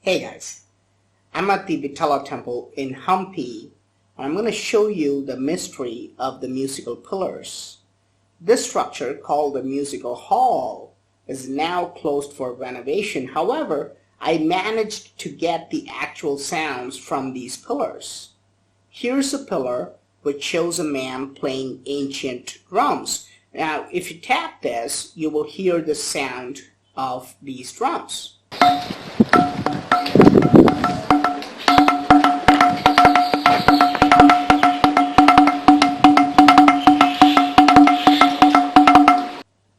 Hey guys, I'm at the Vitala temple in Hampi and I'm going to show you the mystery of the musical pillars. This structure, called the musical hall, is now closed for renovation. However, I managed to get the actual sounds from these pillars. Here's a pillar which shows a man playing ancient drums. Now, if you tap this, you will hear the sound of these drums.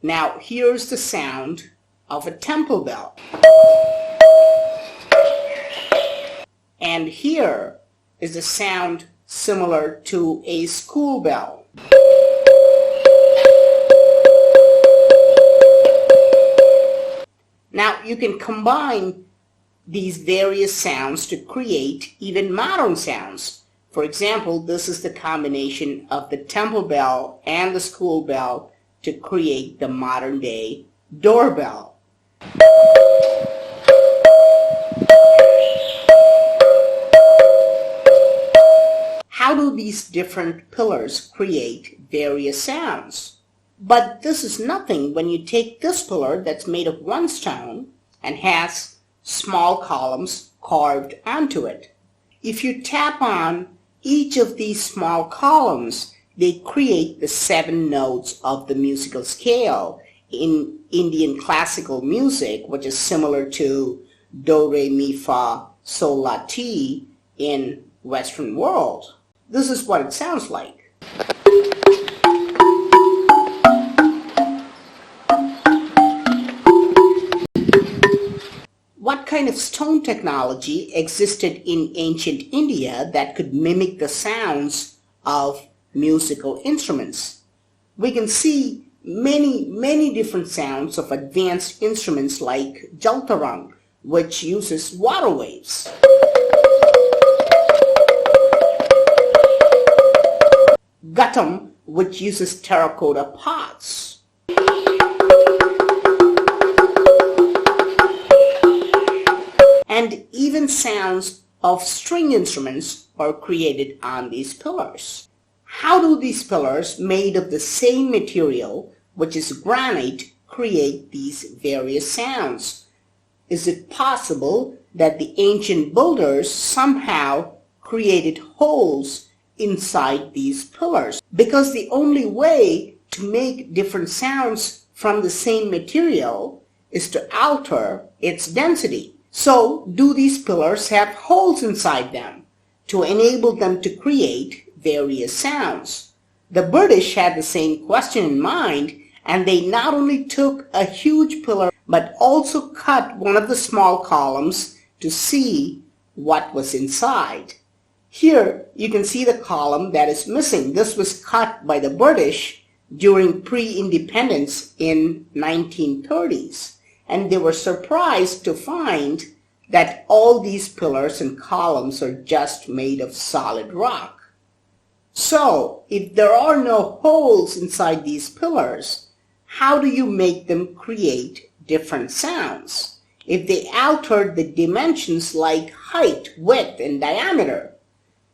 Now, here's the sound of a temple bell. And here is the sound similar to a school bell. Now, you can combine these various sounds to create even modern sounds. For example, this is the combination of the temple bell and the school bell to create the modern day doorbell. How do these different pillars create various sounds? But this is nothing when you take this pillar that's made of one stone and has small columns carved onto it. If you tap on each of these small columns, they create the 7 notes of the musical scale in Indian classical music, which is similar to do, re, mi, fa, sol, la, ti in Western world. This is what it sounds like. What kind of stone technology existed in ancient India that could mimic the sounds of musical instruments? We can see many different sounds of advanced instruments like jaltarang, which uses water waves. Ghatam, which uses terracotta pots. And even sounds of string instruments are created on these pillars. How do these pillars, made of the same material, which is granite, create these various sounds? Is it possible that the ancient builders somehow created holes inside these pillars? Because the only way to make different sounds from the same material is to alter its density. So, do these pillars have holes inside them to enable them to create various sounds? The British had the same question in mind, and they not only took a huge pillar but also cut one of the small columns to see what was inside. Here you can see the column that is missing. This was cut by the British during pre-independence in 1930s. And they were surprised to find that all these pillars and columns are just made of solid rock. So, if there are no holes inside these pillars, how do you make them create different sounds? If they altered the dimensions like height, width, and diameter,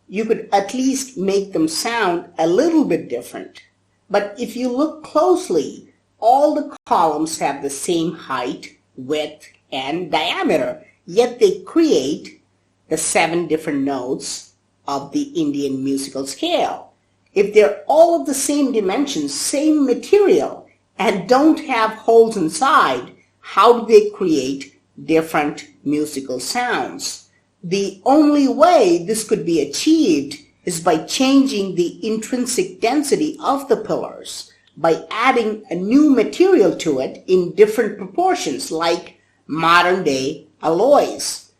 you could at least make them sound a little bit different. But if you look closely, all the columns have the same height, width, and diameter, yet they create the 7 different notes of the Indian musical scale. If they're all of the same dimensions, same material, and don't have holes inside, how do they create different musical sounds? The only way this could be achieved is by changing the intrinsic density of the pillars, by adding a new material to it in different proportions, like modern day alloys.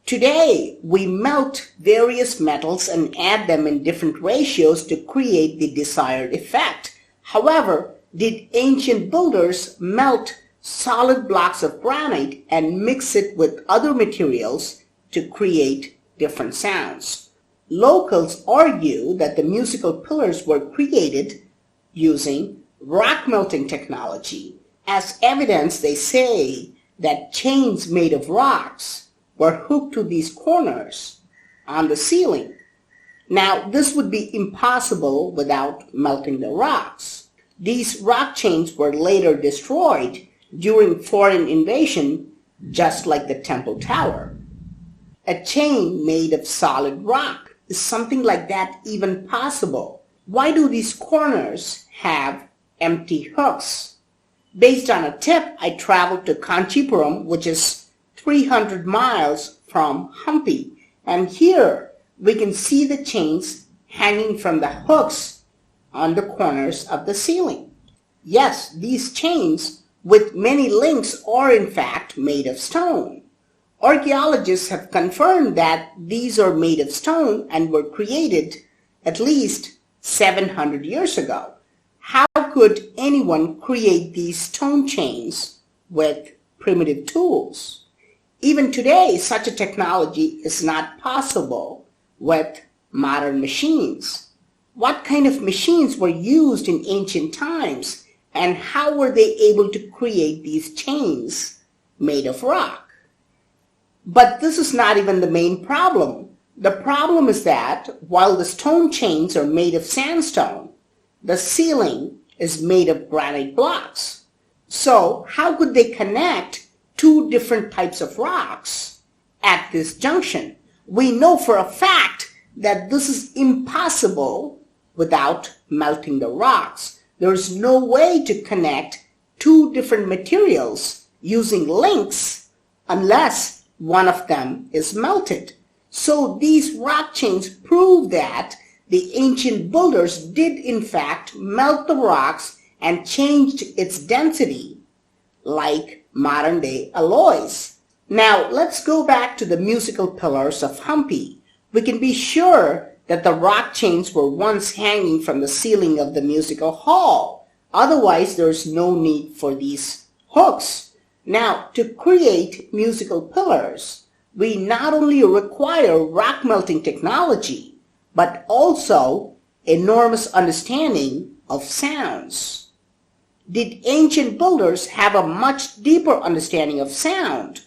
Today, we melt various metals and add them in different ratios to create the desired effect. However, did ancient builders melt solid blocks of granite and mix it with other materials to create different sounds? Locals argue that the musical pillars were created using rock melting technology. As evidence, they say that chains made of rocks were hooked to these corners on the ceiling. Now, this would be impossible without melting the rocks. These rock chains were later destroyed during foreign invasion, just like the Temple Tower. A chain made of solid rock. Is something like that even possible? Why do these corners have empty hooks? Based on a tip, I traveled to Kanchipuram, which is 300 miles from Hampi, and here we can see the chains hanging from the hooks on the corners of the ceiling. Yes, these chains with many links are in fact made of stone. Archaeologists have confirmed that these are made of stone and were created at least 700 years ago. How could anyone create these stone chains with primitive tools? Even today, such a technology is not possible with modern machines. What kind of machines were used in ancient times, and how were they able to create these chains made of rock? But this is not even the main problem. The problem is that while the stone chains are made of sandstone, the ceiling is made of granite blocks. So how could they connect two different types of rocks at this junction? We know for a fact that this is impossible without melting the rocks. There is no way to connect two different materials using links unless one of them is melted. So these rock chains prove that the ancient builders did in fact melt the rocks and changed its density like modern day alloys. Now let's go back to the musical pillars of Hampi. We can be sure that the rock chains were once hanging from the ceiling of the musical hall. Otherwise, there's no need for these hooks. Now, to create musical pillars, we not only require rock melting technology, but also enormous understanding of sounds. Did ancient builders have a much deeper understanding of sound?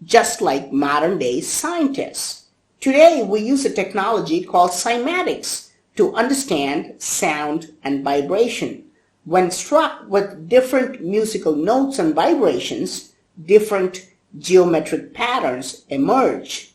Just like modern day scientists. Today, we use a technology called Cymatics to understand sound and vibration. When struck with different musical notes and vibrations, different geometric patterns emerge.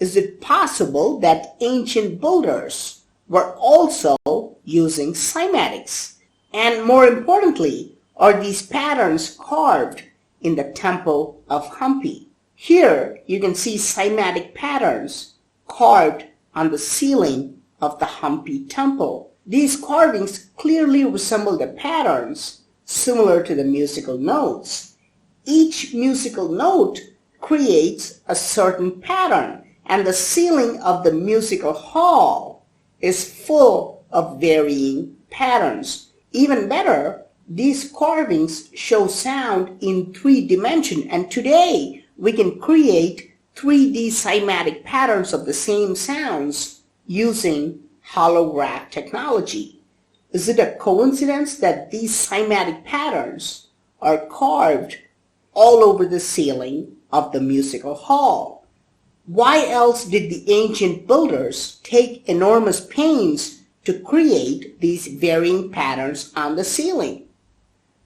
Is it possible that ancient builders were also using cymatics? And more importantly, are these patterns carved in the temple of Hampi? Here you can see cymatic patterns carved on the ceiling of the Hampi temple. These carvings clearly resemble the patterns similar to the musical notes. Each musical note creates a certain pattern, and the ceiling of the musical hall is full of varying patterns. Even better, these carvings show sound in 3 dimensions, and today we can create 3D cymatic patterns of the same sounds using holograph technology. Is it a coincidence that these cymatic patterns are carved all over the ceiling of the musical hall? Why else did the ancient builders take enormous pains to create these varying patterns on the ceiling?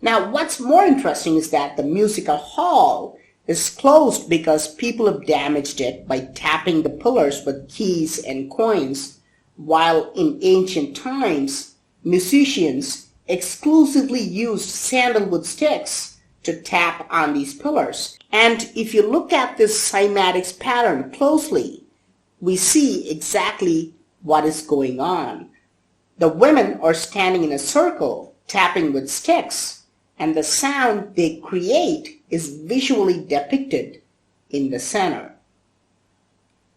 Now, what's more interesting is that the musical hall is closed because people have damaged it by tapping the pillars with keys and coins, while in ancient times, musicians exclusively used sandalwood sticks to tap on these pillars. And if you look at this cymatics pattern closely, we see exactly what is going on. The women are standing in a circle, tapping with sticks, and the sound they create is visually depicted in the center.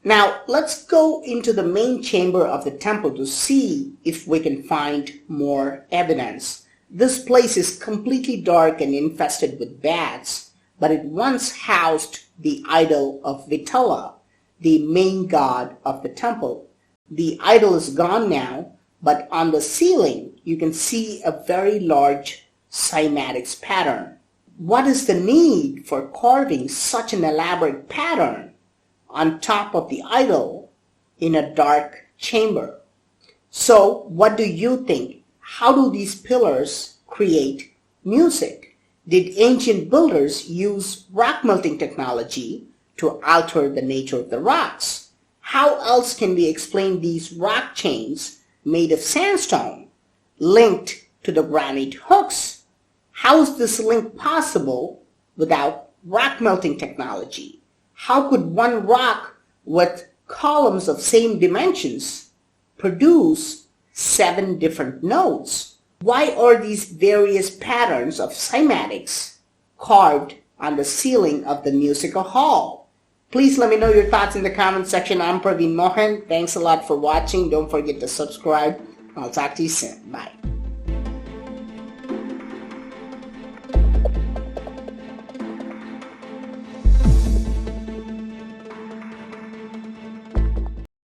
Now, let's go into the main chamber of the temple to see if we can find more evidence. This place is completely dark and infested with bats, but it once housed the idol of Vitala, the main god of the temple. The idol is gone now, but on the ceiling you can see a very large cymatics pattern. What is the need for carving such an elaborate pattern on top of the idol in a dark chamber. So what do you think? How do these pillars create music? Did ancient builders use rock melting technology to alter the nature of the rocks? How else can we explain these rock chains made of sandstone linked to the granite hooks? How is this link possible without rock melting technology? How could one rock with columns of same dimensions produce 7 different notes? Why are these various patterns of cymatics carved on the ceiling of the musical hall? Please let me know your thoughts in the comment section. I'm Praveen Mohan. Thanks a lot for watching. Don't forget to subscribe. I'll talk to you soon. Bye.